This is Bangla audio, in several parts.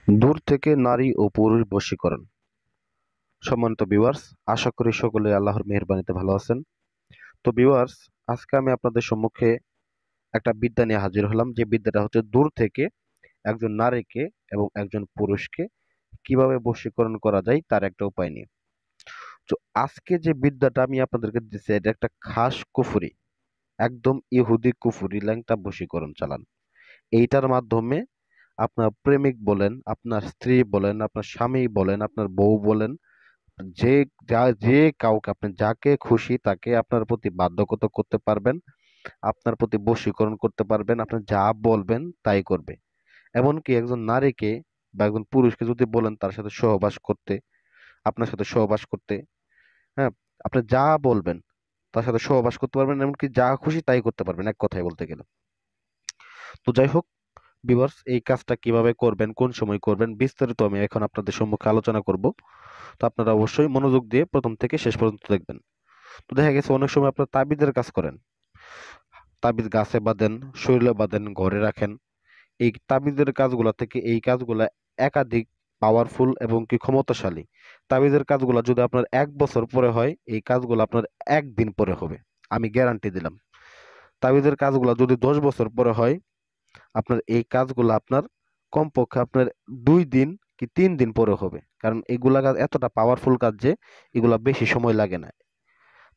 দূর থেকে নারী ও পুরুষ বশীকরণ। সম্মানিত ভিউয়ার্স, আশা করি সকলে আল্লাহর মেহেরবানিতে ভালো আছেন। তো ভিউয়ার্স, আজকে আমি আপনাদের সম্মুখে একটা বিদ্যা নিয়ে হাজির হলাম, যে বিদ্যাটা হচ্ছে দূর থেকে একজন নারীকে এবং একজন পুরুষকে কিভাবে বশীকরণ করা যায় তার একটা উপায় নিয়ে। তো আজকে যে বিদ্যাটা আমি আপনাদেরকে দিচ্ছি, এটা একটা খাস কুফরি, একদম ইহুদি কুফরি ল্যাংটা বশীকরণ চালান। এইটার মাধ্যমে আপনার প্রেমিক বলেন, আপনার স্ত্রী বলেন, আপনার স্বামী বলেন, আপনার বউ বলেন, যে যে কাউকে আপনি যাকে খুশি তাকে আপনার প্রতি বাধ্যগত করতে পারবেন, আপনার প্রতি বশীকরণ করতে পারবেন। আপনি যা বলবেন তাই করবে। এমনকি একজন নারীকে বা একজন পুরুষকে যদি বলেন তার সাথে সহবাস করতে, আপনার সাথে সহবাস করতে, হ্যাঁ, আপনি যা বলবেন তার সাথে সহবাস করতে পারবেন, এমনকি যা খুশি তাই করতে পারবেন, এক কথায় বলতে গেলে। তো যাই হোক ভিউয়ার্স, এই কাজটা কিভাবে করবেন, কোন সময় করবেন, বিস্তারিত আমি এখন আপনাদের সম্মুখে আলোচনা করব। তো আপনারা অবশ্যই মনোযোগ দিয়ে প্রথম থেকে শেষ পর্যন্ত দেখবেন। তো দেখা গেছে অনেক সময় আপনারা তাবিজের কাজ করেন, তাবিজ গাছে বাঁধেন, শরীরে বাঁধেন, ঘরে রাখেন। এই তাবিজের কাজগুলা থেকে এই কাজগুলা একাধিক পাওয়ারফুল এবং কি ক্ষমতাশালী। তাবিজের কাজগুলা যদি আপনার 1 বছর পরে হয়, এই কাজগুলো আপনার একদিন পরে হবে, আমি গ্যারান্টি দিলাম। তাবিজের কাজগুলা যদি 10 বছর পরে হয়, আপনার এই কাজগুলো আপনার কমপক্ষে আপনার 2 দিন কি 3 দিন পরে হবে, কারণ এগুলা কাজ এতটা পাওয়ারফুল কাজ যে এগুলা বেশি সময় লাগে না।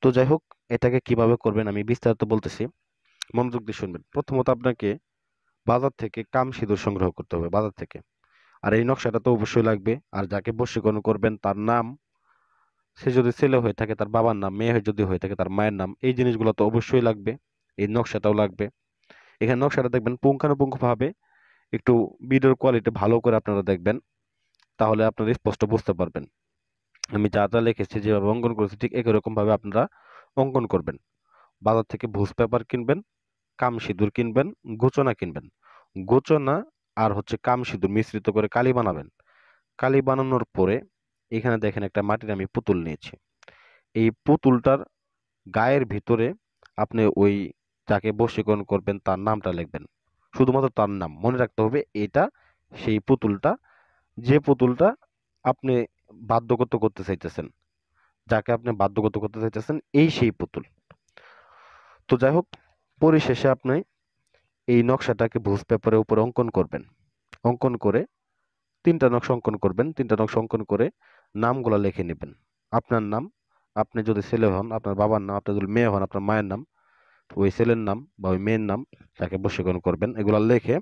তো যাই হোক, এটাকে কিভাবে করবেন আমি বিস্তারিত বলতেছি, মনোযোগ দিয়ে শুনবেন। প্রথমত আপনাকে বাজার থেকে কাম সিঁদুর সংগ্রহ করতে হবে, বাজার থেকে। আর এই নকশাটা তো অবশ্যই লাগবে। আর যাকে বশীকরণ করবেন তার নাম, সে যদি ছেলে হয়ে থাকে তার বাবার নাম, মেয়ে যদি হয়ে থাকে তার মায়ের নাম, এই জিনিসগুলো তো অবশ্যই লাগবে। এই নকশাটাও লাগবে। এখানে নকশাটা দেখবেন পুঙ্খানুপুঙ্খ ভাবে, একটু ভিডিওর কোয়ালিটি ভালো করে আপনারা দেখবেন, তাহলে আপনারা স্পষ্ট বুঝতে পারবেন। আমি যা যা লিখেছি, যেভাবে অঙ্কন করেছি, ঠিক একই রকম ভাবে আপনারা অঙ্কন করবেন। বাজার থেকে ভুজ পেপার কিনবেন, কাম সিঁদুর কিনবেন, গোচনা কিনবেন। গোচনা আর হচ্ছে কাম সিঁদুর মিশ্রিত করে কালি বানাবেন। কালি বানানোর পরে এখানে দেখেন একটা মাটির আমি পুতুল নিয়েছি। এই পুতুলটার গায়ের ভিতরে আপনি ওই যাকে বশীকরণ করবেন তার নামটা লিখবেন। শুধুমাত্র তার নাম মনে রাখতে হবে। এটা সেই পুতুলটা, যে পুতুলটা আপনি বাধ্যগত করতে চাইতেছেন, যাকে আপনি বাধ্যগত করতে চাইতেছেন, এই সেই পুতুল। তো যাই হোক, পরিশেষে আপনি এই নকশাটাকে ভুজ পেপারের উপরে অঙ্কন করবেন। অঙ্কন করে 3টা নকশা অঙ্কন করবেন। 3টা নকশা অঙ্কন করে নামগুলা লিখে নেবেন। আপনার নাম, আপনি যদি ছেলে হন আপনার বাবার নাম, আপনি যদি মেয়ে হন আপনার মায়ের নাম, ওই ছেলের নাম বা ওই মেয়ের নাম, যাকে বশীকরণ করবেন, এগুলা লিখে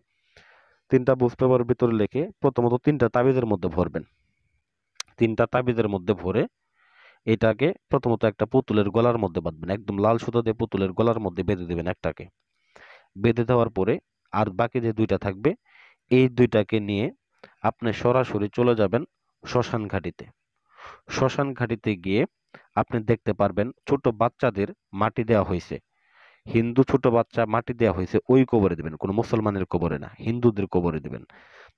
3টা ভুজ পেপারের ভিতরে লিখে প্রথমত 3টা তাবিজের মধ্যে ভরবেন। 3টা তাবিজের মধ্যে ভরে এটাকে প্রথমত একটা পুতুলের গলার মধ্যে বাঁধবেন, একদম লাল সুতা দিয়ে পুতুলের গলার মধ্যে বেঁধে দেবেন একটাকে। বেঁধে দেওয়ার পরে আর বাকি যে 2টা থাকবে, এই 2টাকে নিয়ে আপনি সরাসরি চলে যাবেন শ্মশান ঘাটিতে। শ্মশান ঘাটিতে গিয়ে আপনি দেখতে পারবেন ছোট বাচ্চাদের মাটি দেওয়া হয়েছে। হিন্দু ছোট বাচ্চা মাটি দেওয়া হয়েছে, ওই কবরে দিবেন, কোনো মুসলমানের কবরে না, হিন্দুদের কবরে দিবেন।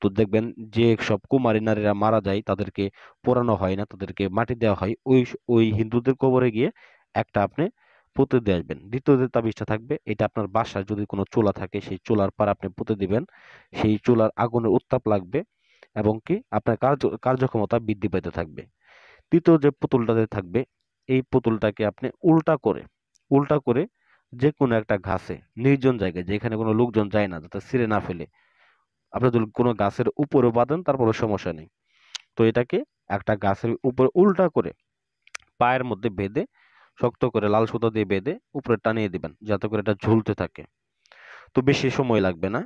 তো দেখবেন যে সব কুমারী নারীরা মারা যায় তাদেরকে পোড়ানো হয় না, তাদেরকে মাটি দেওয়া হয়, ওই ওই হিন্দুদের কবরে গিয়ে একটা আপনি পুঁতে দিয়ে আসবেন। দ্বিতীয় যে তাবিজটা থাকবে, এটা আপনার বাসায় যদি কোনো চুলা থাকে সেই চুলার পার আপনি পুঁতে দিবেন। সেই চুলার আগুনের উত্তাপ লাগবে এবং কি আপনার কার্যক্ষমতা বৃদ্ধি পেতে থাকবে। তৃতীয় যে পুতুলটাতে থাকবে, এই পুতুলটাকে আপনি উল্টা করে যে কোনো একটা ঘাসে, নির্জন জায়গায় যেখানে কোনো লোকজন যায় না, যাতে ছিঁড়ে না ফেলে, আপনি যদি কোনো গাছের উপরে বাঁধেন তারপরে সমস্যা নেই। তো এটাকে একটা গাছের উপরে উল্টা করে পায়ের মধ্যে বেঁধে, শক্ত করে লাল সুতা দিয়ে বেঁধে উপরে টানিয়ে দিবেন, যাতে করে এটা ঝুলতে থাকে। তো বেশি সময় লাগবে না,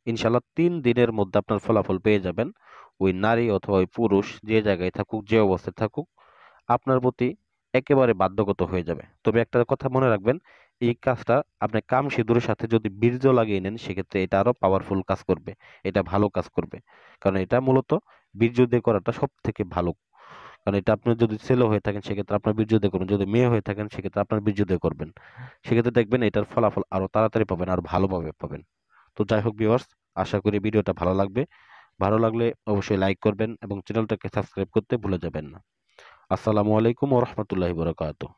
ইনশাল্লাহ 3 দিনের মধ্যে আপনার ফলাফল পেয়ে যাবেন। ওই নারী অথবা ওই পুরুষ যে জায়গায় থাকুক, যে অবস্থায় থাকুক, আপনার প্রতি একেবারে বাধ্যগত হয়ে যাবে। তবে একটা কথা মনে রাখবেন, এই কাজটা আপনি কাম সিঁদুরের সাথে যদি বীর্য লাগিয়ে নেন, সেক্ষেত্রে এটা আরো পাওয়ারফুল কাজ করবে, এটা ভালো কাজ করবে। কারণ এটা মূলত বীর্য দিয়ে করাটা সব থেকে ভালো। কারণ এটা আপনি যদি ছেলে হয়ে থাকেন সেক্ষেত্রে আপনার বীর্য দিয়ে করবেন, যদি মেয়ে হয়ে থাকেন সেক্ষেত্রে আপনার বীর্য দিয়ে করবেন। সেক্ষেত্রে দেখবেন এটার ফলাফল আরো তাড়াতাড়ি পাবেন, আর ভালোভাবে পাবেন। তো যাই হোক ভিউয়ার্স, আশা করি ভিডিওটা ভালো লাগবে। ভালো লাগলে অবশ্যই লাইক করবেন এবং চ্যানেলটাকে সাবস্ক্রাইব করতে ভুলে যাবেন না। আসসালামু আলাইকুম ওয়া রাহমাতুল্লাহি ওয়া বারাকাতুহু।